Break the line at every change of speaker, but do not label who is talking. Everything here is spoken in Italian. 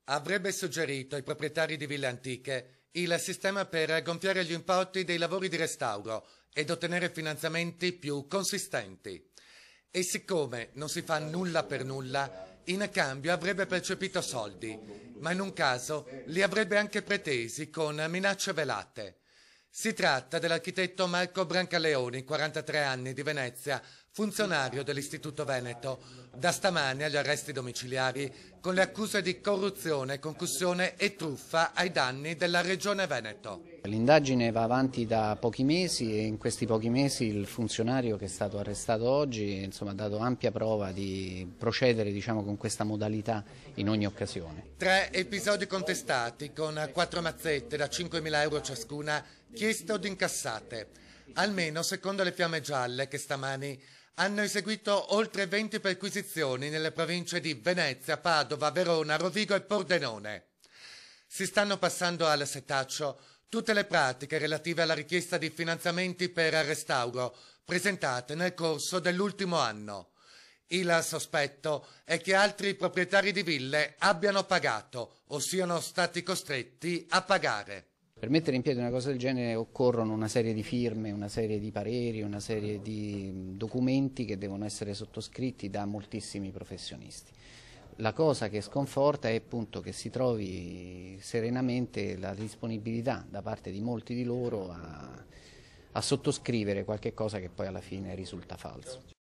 avrebbe suggerito ai proprietari di ville antiche il sistema per gonfiare gli importi dei lavori di restauro ed ottenere finanziamenti più consistenti. E siccome non si fa nulla per nulla, in cambio avrebbe percepito soldi, ma in un caso li avrebbe anche pretesi con minacce velate. Si tratta dell'architetto Marco Brancaleoni, 43 anni, di Venezia, funzionario dell'Istituto Veneto, da stamane agli arresti domiciliari con le accuse di corruzione, concussione e truffa ai danni della Regione Veneto.
L'indagine va avanti da pochi mesi e in questi pochi mesi il funzionario che è stato arrestato oggi ha dato ampia prova di procedere con questa modalità in ogni occasione.
3 episodi contestati con 4 mazzette da 5.000 euro ciascuna chieste od incassate, almeno secondo le Fiamme Gialle che stamani hanno eseguito oltre 20 perquisizioni nelle province di Venezia, Padova, Verona, Rovigo e Pordenone. Si stanno passando al setaccio tutte le pratiche relative alla richiesta di finanziamenti per restauro presentate nel corso dell'ultimo anno. Il sospetto è che altri proprietari di ville abbiano pagato o siano stati costretti a pagare.
Per mettere in piedi una cosa del genere occorrono una serie di firme, una serie di pareri, una serie di documenti che devono essere sottoscritti da moltissimi professionisti. La cosa che sconforta è appunto che si trovi serenamente la disponibilità da parte di molti di loro a sottoscrivere qualche cosa che poi alla fine risulta falso.